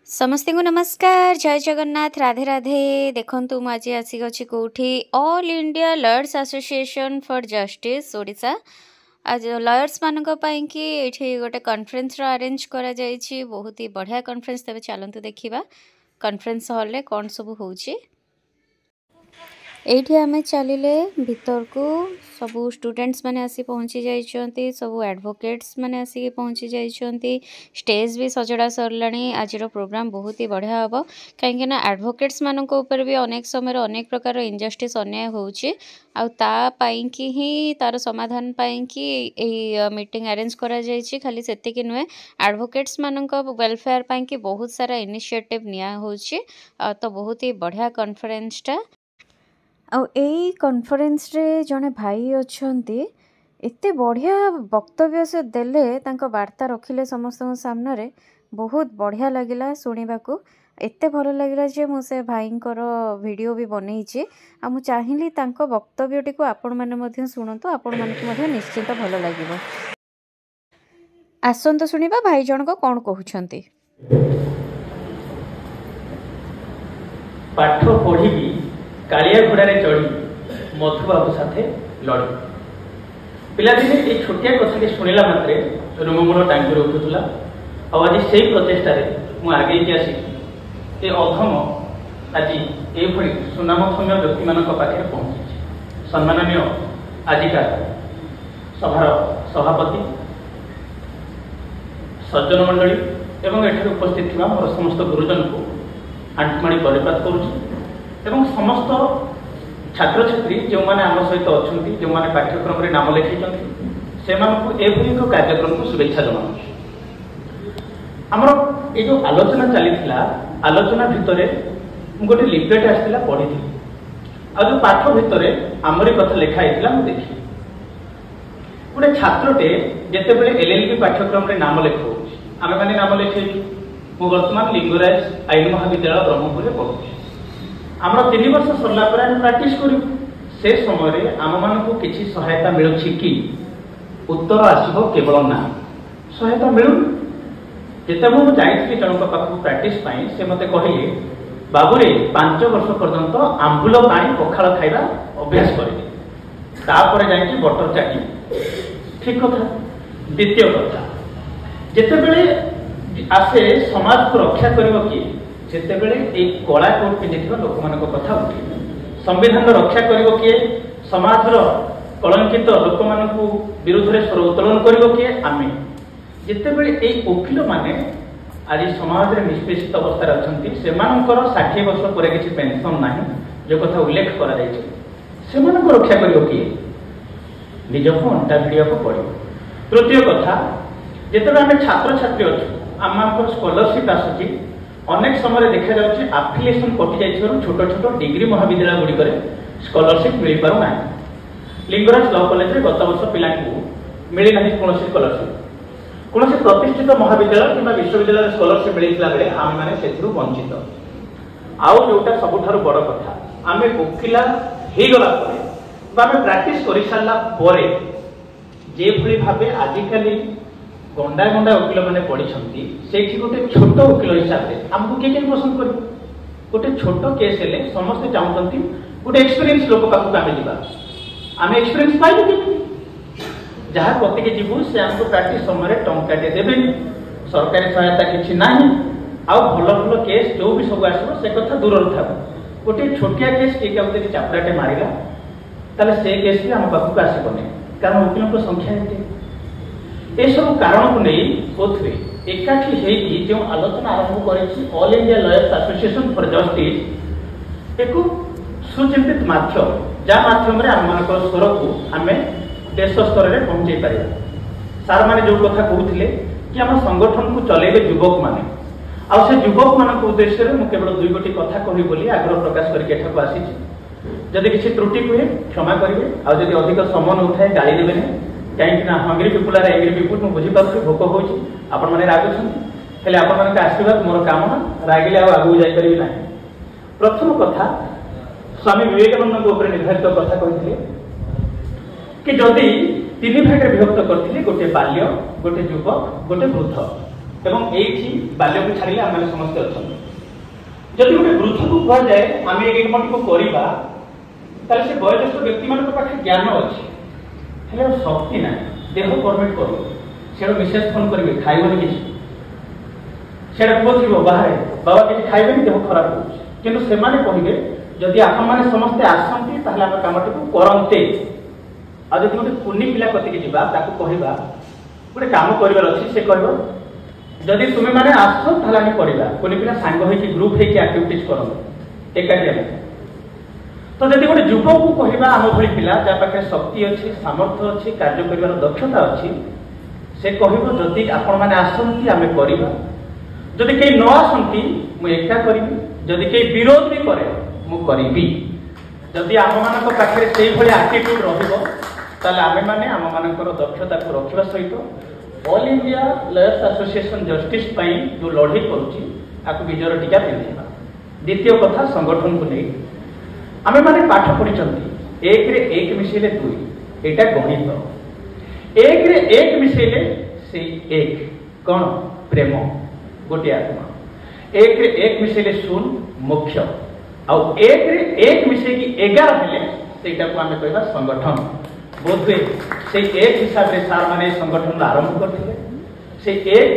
समस्त को नमस्कार जय जगन्नाथ राधे राधे देखु मुझे आसिक अच्छी कौटी all India lawyers association for justice Odisha आज लॉयर्स मानक कि ये गोटे कॉन्फ्रेंस अरेंज करा जायछि बहुत ही बढ़िया कॉन्फ्रेंस तेज चलतु देखा कॉन्फ्रेंस हॉल रे कौन सब होछि एठी आमे चलिले भीतर को सबू स्टूडेंट्स माने आसी पहुँची जाइछन्ति सबू एडवोकेट्स माने आसी पहुँची जाइछन्ति स्टेज भी सजड़ा सरलाणी आज प्रोग्राम बहुत ही बढ़िया हम कहीं ना एडवोकेट्स मानक ऊपर भी अनेक समय अनेक प्रकार इनजस्टिस अन्याय होउछि आउ ता पाई कि ही तार समाधान पाई कि ए मीटिंग अरेंज करा जाइछि खाली सेतिक नुहे एडवोकेट्स मानक वेलफेयर पाई कि बहुत सारा इनिशिएटिव निया होउछि तो बहुत ही बढ़िया कॉन्फ्रेंस टा आई कॉन्फ्रेंस रे जड़े भाई अच्छे एते बढ़िया वक्तव्य से देले तांको वार्ता रखिले समस्त सामने बहुत बढ़िया लगिला शुणा को एते भल लगिला जे मु से भाईंकर वीडियो भी बनईची आ मु चाहिली तांको वक्तव्यटी को आपण माने मध्य सुनंतु आपण मानक मध्य निश्चित भल लागिबो आसंत सुनिबा भाई जणको कोन कहउछंती पाठ पढ़ी कालिया घोड़े चढ़ी मधुबाबू साथे लड़ी पिलादिने ये छोटिया कथा शुणिला मात्रे रोममूल टांगरे उठुला आज से प्रचेषार मु आगे आसी ये अधम आज ये सुनामधम्य व्यक्ति मान पाखे पहुंची सम्माननीय आजिका सभार सभापति सज्जन मंडली एवं एठार उपस्थित थी मोर समस्त गुरुजन को आंटमाणी परिपात करुच्ची एवं समस्त छात्र छात्री जो मैंने आम सहित अच्छा जो मैंने पाठ्यक्रम में नाम लिखी से एक कार्यक्रम को शुभेच्छा जनाऊँ आमर ये जो आलोचना चली आलोचना भितर गोटे लिफलेट आसाला पढ़ी आ जो पाठ भितर आमरी कथा लिखाई देखी गोटे छात्रटे जितेबले एलएलबी पाठ्यक्रम में नाम लिखा आम मैंने नाम लिखे मु बर्तमान लिंगराज आईन महाविद्यालय ब्रह्मपुर में पढ़ुची आमर 3 वर्ष सरला पर हम प्रैक्टिस करू से समय आम मान को किसी सहायता मिलुछि कि उत्तर आसब केवल ना सहायता मिलू जिते मुझे जाइए जनक पाख प्रैक्टिस से मत कहले बाबूरे 5 वर्ष पर्यंत आंबुल पानी पखाल खाइबा अभ्यास करे जाइए बटर चाटी ठीक कथा द्वितीय कथा जितेबले आसे समाज को रक्षा कर किए जितेबले एक कला कोट पिंधि लोक मान कथा उठे संविधान रक्षा कर किए समाज कलंकित लोक मान विरुद्ध में स्वर उत्तोलन कर किए आम जितेबले एक वकिल माने आज समाज में निष्पेषित अवस्था अच्छा से 60 वर्ष पर किसी पेंशन ना जो कथा उल्लेख कर रक्षा कर किए निजक अंटा भिड़ा को पड़ो तृतीय कथा जिते आम छात्र छात्री अच्छु आम स्कॉलरशिप आसूँ अनेक समय देखा जाए आफिलिएसन कटि जाइछर छोट छोट डिग्री महाविद्यालय गुड़िक स्कॉलरशिप मिल पार ना लिंगराज लॉ कॉलेज में गत वर्ष पिला मिलना कौन स्कॉलरशिप कौन प्रतिष्ठित महाविद्यालय कि विश्वविद्यालय स्कॉलरशिप मिलता बेले आम मैंने से वंचित आउ जोटा सबुठ बड़ कथा आम वकिला होगला आम प्रैक्टिस कर सारापर जो भाव आजिकल गंडा गंडा वकिल मैंने पढ़ी से गोटे छोट वकिल हिसाब से आमको किए पसंद कर गोटे छोट केस हेले समस्ते चाहते गोटे एक्सपीरियंस लोक पाखक आम जा आम एक्सपीरियंस पाइबू के जहाँ कतिके जीवु से आमको प्रैक्टिस समय टंकाटे देवे सरकारी सहायता किसी ना आउ भल भल केस जो भी सब आसो से कथा दूर था गोटे छोटिया केस किए क्या चापड़ाटे मारा ताले से केस भी आम पाखक आसबनी कारण वकिलों संख्या एत ये सब कारण को नहीं बोधे एकाठी होगी जो आलोचना आरंभ कर all India lawyers association for justice एक सुचिंतित माध्यम जहाँ माध्यम आम मान स्वर को आम देश स्तर में पहुँचे पार सार मैंने जो कथा कहते कि आम संगठन को चलेबे युवक मैंने आ से युवक मान उद्देश्य में केवल 2 गोटी कथा कहि बोली आग्रह प्रकाश करके आसी जदि किसी त्रुटि हुए क्षमा करेंगे आदि अधिक समय न उठाए गाड़ी देवे कहीं hungry people are angry people मुझे बुझीपार भोक होने रागुंट आप आशीर्वाद मोर कामना रागिले आगू जापर ना प्रथम कथा स्वामी विवेकानंद ऊपर निर्धारित कथा कहते कि जदि 3 भाग विभक्त करते गोटे बाल्य गोटे युवक गोटे वृद्ध एवं एठी बाल्य को छाड़िले आम समस्त अच्छा जदि गोटे वृद्ध को कह जाए आम ये कामटी को करवा ताले से वयोज्येष्ठ व्यक्ति मान पाखे ज्ञान अच्छे हेले शक्ति ना देह परमिट कर से मिसेज फोन करेंगे खाइबन कि पुओ थी बाहर बाबा किसी खाइबे देह खराब हो से कहे जदि आप मैंने समस्ते आसती आम कमटी को करते आज गोटे कुनी पिला कतिक जावा कहवा गोटे कम कर अच्छी से कह जदि तुम्हें मैंने आस पढ़ा कुनी पिला सांग होगी ग्रुप होगी एक्टिविटीज कर एकाठी तो जब गोटे युवक को कहवा आम भाई पिला जहाँ पाखे शक्ति अच्छी सामर्थ्य अच्छी कार्य कर दक्षता अच्छी से कह जदि आपण मैंने आसती आम करवा जदि कहीं न आसती मुझे एका करी जदि कहीं विरोध भी करे मुझे जदि आम मान पाखे से आटिट्यूड रही आमे आम मान दक्षता को रखा सहित all India lawyers association justice जो लड़े करुँच विजयर टीका पिंधा द्वितीय कथा संगठन को नहीं आमे माने पाठ पढ़ी एक रे एक मिसेले दुई एटा गणित एक रे एक मिसेले से एक कौन प्रेम गोटे आत्मा एक रे एक मिसेले शून्य मुख्य आउ एक रे एक मिसेकी 11 हेले सेटा को आमे कहबा संगठन बोधवे से एक हिसाब से सार माने संगठन आरंभ करथिले से एक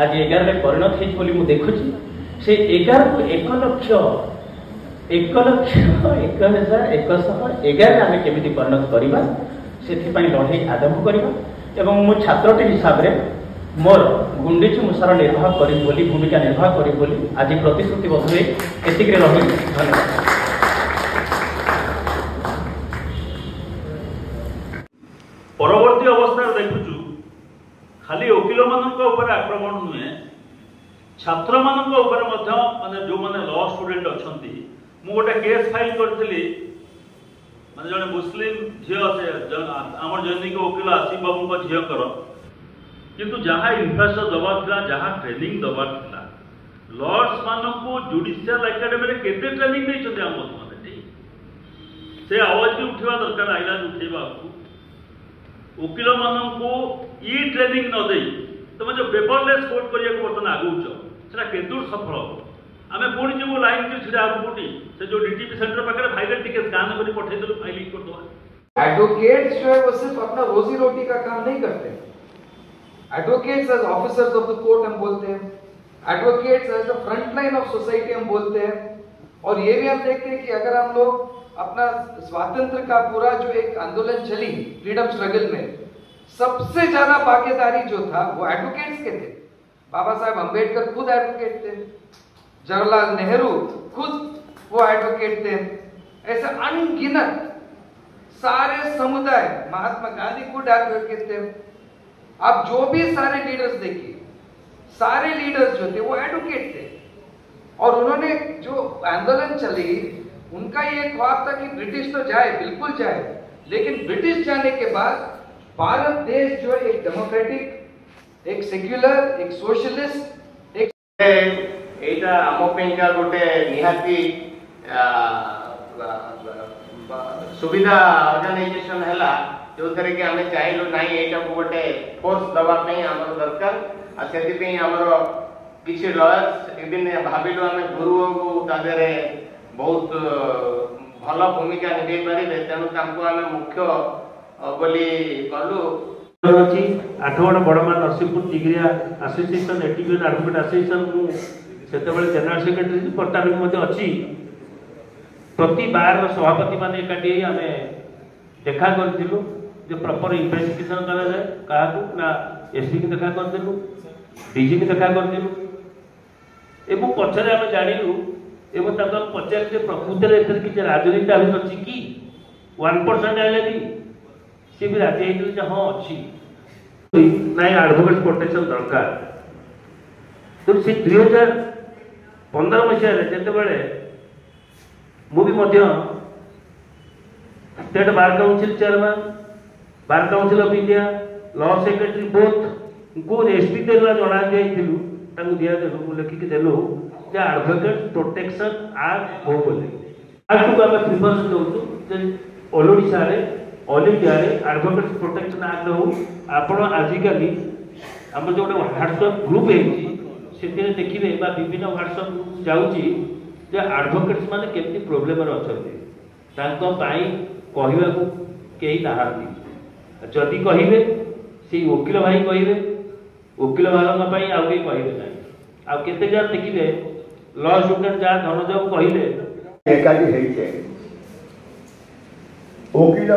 आज 11 रे परिणत हेछि बोली मु देखुछि से 11 को 1,01,11 आमे केमिति परिणत करिबा सेथिपाई लड़ाई आरंभ करिबा एवं मु छात्रटी हिसाब रे मोर गुंडीची मुसार निर्वाह करी बोली भूमिका निर्वाह करी बोली आज प्रतिश्रुतिबद्ध होई एतिक रे रही धन्यवाद। परवर्ती अवस्था देखुचु खाली वकिल मानक ऊपर आक्रमण नुहे छात्र मानक ऊपर मध्य माने जो माने लॉ स्टूडेंट अछंती मु गोटे केस फाइल करथिली माने जने मुस्लिम झियो से हमर जैनिक वकील आसिफ बाबू को झियो कर किंतु जहाँ इन्फ्रास्ट्रक्चर दबार था जहाँ ट्रेनिंग दबार था लॉर्ड्स मानक जुडिशियल एकेडमी में केते ट्रेनिंग नहीं आम मैंने से आवाज भी उठा दरकार आईला उठेवा वकिल मानक ई ट्रेनिंग न दे तुम जो पेपरलेस कोर्ट करने बर्तमान आगुच से केदूर सफल हम आम पुणी जो लाइन के छिड़ा कोटी से जो डीटीपी सेंटर पाखे फाइल टिके स्कैन कर पठेदेलु फाइलिंग कर दो। एडवोकेट्स जो है वो सिर्फ अपना रोजी रोटी का काम नहीं करते। Advocates as officers of the court हम बोलते हैं, advocates as the front line of society हम बोलते हैं। और ये भी हम देखते हैं कि अगर हम लोग अपना स्वातंत्र का पूरा जो एक आंदोलन चली फ्रीडम स्ट्रगल में सबसे ज्यादा भागीदारी जो था वो एडवोकेट्स के थे। बाबा साहेब अंबेडकर खुद एडवोकेट थे, जवाहरलाल नेहरू खुद वो एडवोकेट थे, ऐसे अनगिनत सारे समुदाय, महात्मा गांधी खुद एडवोकेट थे। आप जो भी सारे लीडर्स देखिए, सारे लीडर्स जो थे वो एडवोकेट थे। और उन्होंने जो आंदोलन चली उनका ये ख्वाब था कि ब्रिटिश तो जाए, बिल्कुल जाए, लेकिन ब्रिटिश जाने के बाद भारत देश जो है एक डेमोक्रेटिक, एक सेक्युलर, एक सोशलिस्ट, एक एटा आमो पेंका गोटे निहाती सुविधा ऑर्गेनाइजेशन हैला जो थरे कि हमें चाहिलो नाही एटा को गोटे फोर्स दबा पे हमर दरकार आ सेति पे हमर किछि लॉयर्स इबिन भाबिलो हमें गुरुओं को तादेरे बहुत भल भूमिका निभे पारिबे तेनु तांको हमें मुख्य बोली कलु अछि 8 बड़मा नरसिंहपुर टिग्रिया एसोसिएशन एटीवीएन एडवोकेट एसोसिएशन सेतेबेले जनरल सेक्रेटरी पर्तार मध्ये अछि। प्रति बार सभापति माने एकाटी आमे देखा करथिलु जो प्रॉपर इन्वेस्टिगेशन करा जाए काहाकू ना एसपी की देखा करथिलु, डीजी की देखा करथिलु एवं पछरे आमे जानिलु एवं ताको पचार जे प्रकृति रे एथर कि राजनीति आबि अछि कि 1% आले भी से भी राजी हेतु जे हां अछि नाइ एडवोकेट प्रोटेक्शन दरकार। तो से 2015 मसिया रे जेते बेले मु भी मध्य state bar council chairman, bar council of India, law secretary both को एसपी देला जणा जाइथिलु तांगु दिया देलु लिखि के देलु जे एडवोकेट प्रोटेक्शन एक्ट हो बोले एक्ट को हम प्रिफरेंस दउछु जे ऑल ओडिसा रे ऑल इंडिया रे एडवोकेट प्रोटेक्शन एक्ट हो। आपण आजिकली हम जो व्हाट्सएप ग्रुप है से देखिए विभिन्न व्हाट्सअप जाऊँगी जे एडवोकेट्स माने केमती प्रोब्लेम अच्छा कहवा कहीं नहांती जदि कहे से वकिल भाई कहे वकिल भाई आउ कहीं कहे ना आउ केते जन देखिए लॉ स्टूडेंट जहाँ धन जाऊ कहले एकाठी वकिल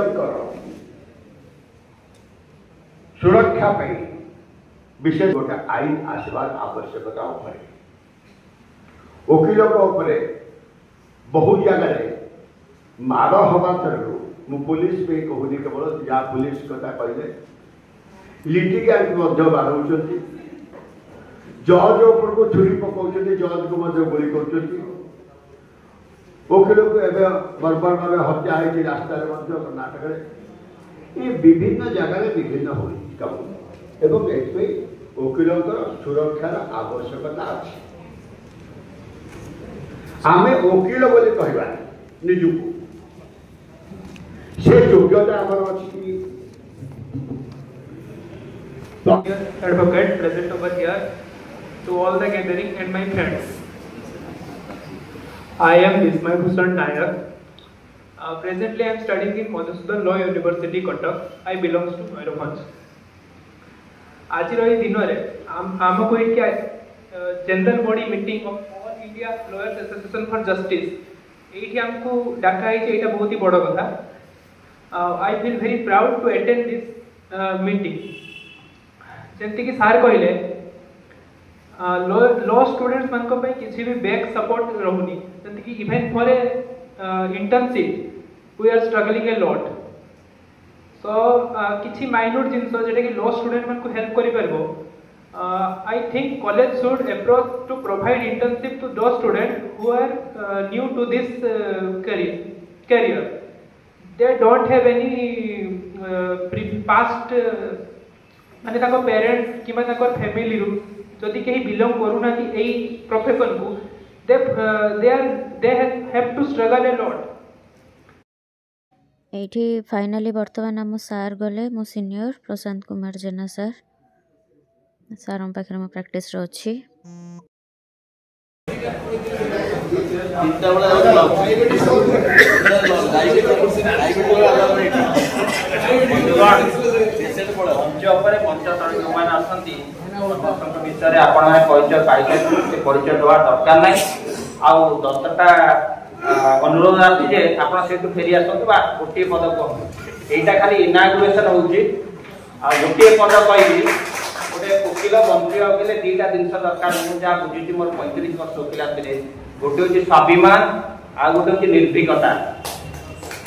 सुरक्षा विशेष गोटे आईन आसबार आवश्यकता वकिल बहु जगह माड़ हवा तरह मु पुलिस पे कहूनी केवल जहाँ पुलिस कथा कहले लिटिगेंट बाड़ौं जज उपर को छुरी पकाउं जज को गुली कर वकिल को एवं बर्बर भाव हत्या होती रास्ता कर्णाटक ये विभिन्न जगह विभिन्न हो वकिल सुरक्षार आवश्यकता अच्छी आम वकिल बोली कहवा निजुक से योग्यता आमर अच्छी advocate present over here to all the gathering and my friends. I am Bismay Bhushan Nayak. Presently I am studying in Madhusudan Law University, Cuttack. I belongs to Mayurbhanj. आज दिन आमको ये general body meeting of all India lawyers association for justice ये आमको डाका ये बहुत ही बड़ कथा I feel very proud to attend this meeting जमती कि सार कहले लॉ स्टूडेंट्स मान किसी भी बैक सपोर्ट रोनी जमती कि even for a internship we are struggling a lot so किसी माइन्यूट जिनस जोटा कि लॉ स्टूडेंट मान को हेल्प करि परबो I think college should approach to provide internship to the student who are new to this career they don't have any past माने ताको पेरेंट्स किमा ताको फैमिली रु जदि कहीं बिलोंग करूना कि एई प्रोफेशन को they have to struggle a lot एठी finally वर्तमान आम सार गले मो सीनियर प्रशांत कुमार जेना सर सार पाखे मो प्रैक्टिस रो अच्छी विषय आपण परिचय पाइले परिचय देवा दरकार ना आ 10टा अनुरोध आसी आप फेरी आसतु गोटे पद कहूँ यहाँ खाली इनागुरेसन होगी गोटे पद कहि गोटे वकिल मंत्री होगले 2टा जिन दरकार मुझे जहाँ बुझी मोर 35 वर्ष वकिल थे गोटे हूँ स्वाभिमान आ गोटे हूँ निर्भीकता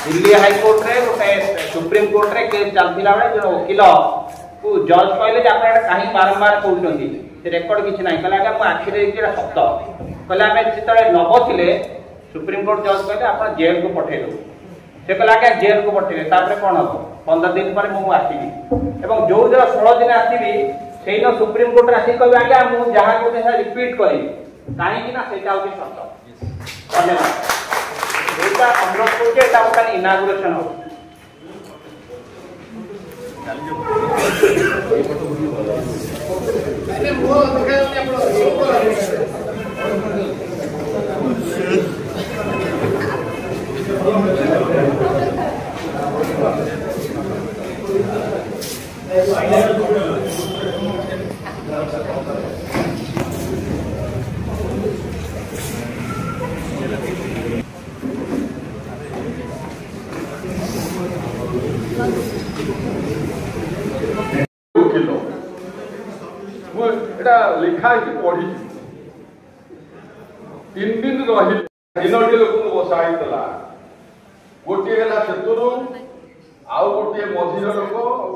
दिल्ली हाईकोर्ट रे गोटे सुप्रीम कोर्ट रे केस चलता बेले जो वकिल को जज कहले कहीं बारंबार कहते रेकर्ड किसी ना कहला मो आखिरे सत कहले आम जो न बसले सुप्रीम कोर्ट जज कहले आप जेल को पठे दो से कहला क्या जेल को पठेले कौन हम 15 दिन पर मुझे आसवि और जो दिन 16 दिन आसवि से सुप्रीम कोर्ट आसिक कह आज्ञा मुझे जहाँ कहते रिपीट करी कहीं से सत धन्यवाद अनुरोध कर इनागुरेसन हो लिखा पढ़ी 3 दिन रही 3टी लोक बसाई गोटे है से आउ गोटे मझीर लोक